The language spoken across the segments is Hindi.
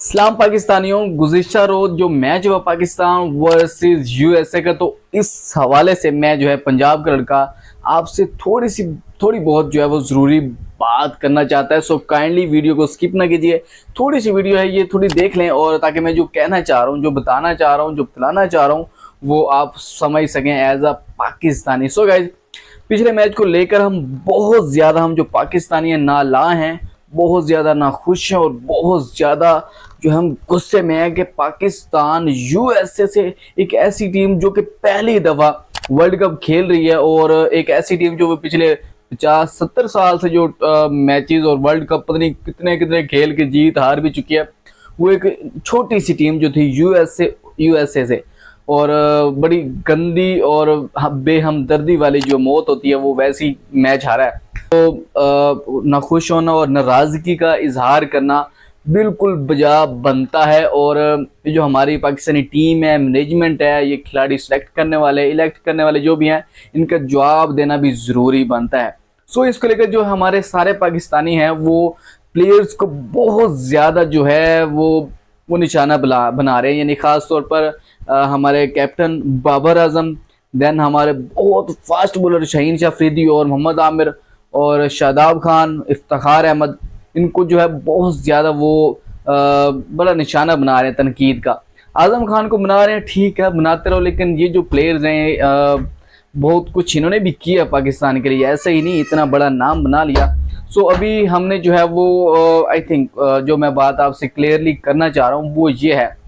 सलाम पाकिस्तानियों। गुज़िश्ता रोज जो मैच हुआ पाकिस्तान वर्सेस यूएसए का, तो इस हवाले से मैं जो है पंजाब का लड़का आपसे थोड़ी बहुत जो है वो ज़रूरी बात करना चाहता है। सो काइंडली वीडियो को स्किप ना कीजिए। थोड़ी सी वीडियो है ये, थोड़ी देख लें, और ताकि मैं जो कहना चाह रहा हूँ, जो बताना चाह रहा हूँ, जो बताना चाह रहा हूँ, वो आप समझ सकें as a Pakistani. So guys, पिछले मैच को लेकर हम बहुत ज़्यादा, हम जो पाकिस्तानी हैं, नाला हैं, बहुत ज़्यादा ना खुश हैं, और बहुत ज़्यादा जो हम गुस्से में हैं कि पाकिस्तान यूएसए से, एक ऐसी टीम जो कि पहली दफ़ा वर्ल्ड कप खेल रही है, और एक ऐसी टीम जो पिछले 50-70 साल से जो मैचेस और वर्ल्ड कप पता नहीं कितने कितने खेल के जीत हार भी चुकी है, वो एक छोटी सी टीम जो थी यूएसए से, और बड़ी गंदी और बेहमदर्दी वाली जो मौत होती है, वो वैसी मैच हारा है। तो ना खुश होना और नाराजगी का इजहार करना बिल्कुल बजा बनता है। और ये जो हमारी पाकिस्तानी टीम है, मैनेजमेंट है, ये खिलाड़ी सेलेक्ट करने वाले, इलेक्ट करने वाले जो भी हैं, इनका जवाब देना भी ज़रूरी बनता है। सो इसको लेकर जो हमारे सारे पाकिस्तानी हैं, वो प्लेयर्स को बहुत ज़्यादा जो है वो निशाना बना रहे हैं। यानी ख़ास तौर पर हमारे कैप्टन बाबर आजम, देन हमारे बहुत फास्ट बॉलर शाहीन शाह अफरीदी और मोहम्मद आमिर और शादाब खान, इफ्तिखार अहमद, इनको जो है बहुत ज़्यादा वो बड़ा निशाना बना रहे हैं तनकीद का। आजम खान को बना रहे हैं, ठीक है, बनाते रहो, लेकिन ये जो प्लेयर्स हैं बहुत कुछ इन्होंने भी किया पाकिस्तान के लिए, ऐसे ही नहीं, इतना बड़ा नाम बना लिया। सो अभी हमने जो है वो आई थिंक जो मैं बात आपसे क्लियरली करना चाह रहा हूँ वो ये है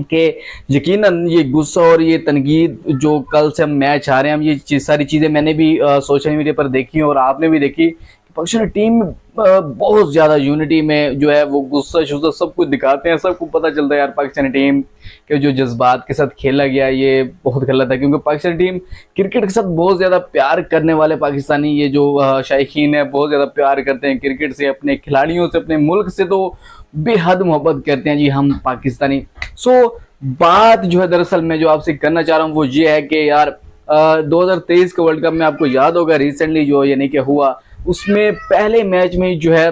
कि यकीनन ये गुस्सा और ये तनकीद जो कल से हम मैच आ रहे हैं, हम ये सारी चीज़ें मैंने भी सोशल मीडिया पर देखी और आपने भी देखी कि पाकिस्तान टीम बहुत ज़्यादा यूनिटी में जो है वो गुस्सा शुस्सा सब कुछ दिखाते हैं। सबको पता चलता है यार पाकिस्तानी टीम के जो जज्बात के साथ खेला गया ये बहुत गलत है, क्योंकि पाकिस्तानी टीम क्रिकेट के साथ बहुत ज़्यादा प्यार करने वाले पाकिस्तानी, ये जो शायकीन है, बहुत ज़्यादा प्यार करते हैं क्रिकेट से, अपने खिलाड़ियों से, अपने मुल्क से तो बेहद मोहब्बत करते हैं जी हम पाकिस्तानी। सो बात जो है दरअसल मैं जो आपसे करना चाह रहा हूँ वो ये है कि यार 2023 के वर्ल्ड कप में आपको याद होगा रिसेंटली जो यानी कि हुआ, उसमें पहले मैच में जो है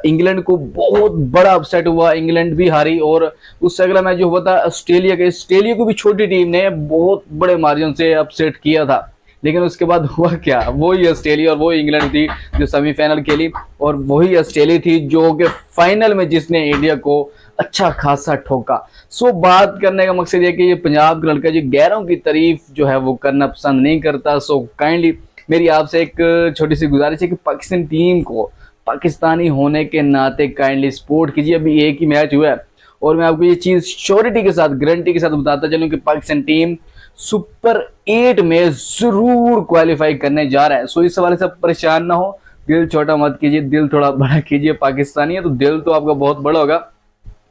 इंग्लैंड को बहुत बड़ा अपसेट हुआ, इंग्लैंड भी हारी। और उससे अगला मैच जो हुआ था ऑस्ट्रेलिया को भी छोटी टीम ने बहुत बड़े मार्जिन से अपसेट किया था, लेकिन उसके बाद हुआ क्या, वही ऑस्ट्रेलिया और वही इंग्लैंड थी जो सेमीफाइनल खेली, और वही ऑस्ट्रेलिया थी जो कि फाइनल में जिसने इंडिया को अच्छा खासा ठोका। सो बात करने का मकसद ये कि ये पंजाब का लड़का जो गैरों की तारीफ जो है वो करना पसंद नहीं करता। सो काइंडली मेरी आपसे एक छोटी सी गुजारिश है कि पाकिस्तान टीम को पाकिस्तानी होने के नाते काइंडली सपोर्ट कीजिए। अभी एक ही मैच हुआ है, और मैं आपको ये चीज़ श्योरिटी के साथ, गारंटी के साथ बताता चलूँ कि पाकिस्तान टीम सुपर 8 में ज़रूर क्वालिफाई करने जा रहा है। सो इस हवाले से परेशान ना हो, दिल छोटा मत कीजिए, दिल थोड़ा बड़ा कीजिए। पाकिस्तानी है तो दिल तो आपका बहुत बड़ा होगा।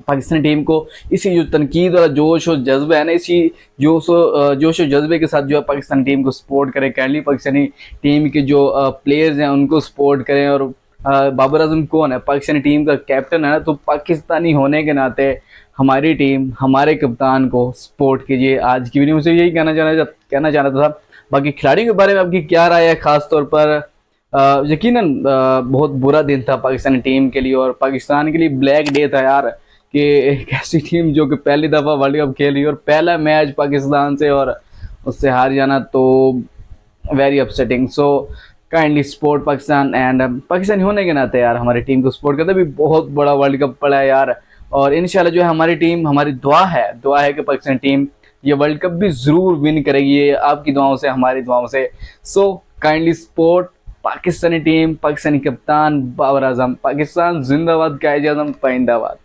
पाकिस्तानी टीम को इसी जो तनकीद वाला जोश और जज्बा है ना, इसी जोश और जज्बे के साथ जो है पाकिस्तानी टीम को सपोर्ट करें। काइंडली पाकिस्तानी टीम के जो प्लेयर्स हैं उनको सपोर्ट करें। और बाबर आजम कौन है, पाकिस्तानी टीम का कैप्टन है ना, तो पाकिस्तानी होने के नाते हमारी टीम, हमारे कप्तान को सपोर्ट कीजिए। आज की वीडियो में से यही कहना चाह रहा था। बाकी खिलाड़ियों के बारे में आपकी क्या राय है, खास तौर पर यकीनन बहुत बुरा दिन था पाकिस्तानी टीम के लिए, और पाकिस्तान के लिए ब्लैक डे था यार, कि एक ऐसी टीम जो कि पहली दफ़ा वर्ल्ड कप खेल रही है और पहला मैच पाकिस्तान से और उससे हार जाना, तो very upsetting. So kindly support Pakistan, and Pakistani होने के नाते यार हमारी टीम को सपोर्ट करते भी। बहुत बड़ा वर्ल्ड कप पड़ा है यार, और इंशाल्लाह जो है हमारी टीम, हमारी दुआ है कि पाकिस्तान टीम ये वर्ल्ड कप भी ज़रूर विन करेगी, ये आपकी दुआओं से, हमारी दुआओं से। So kindly support Pakistani team, Pakistani कप्तान बाबर आजम। पाकिस्तान जिंदाबाद, कायद आजम पाइंदाबाद।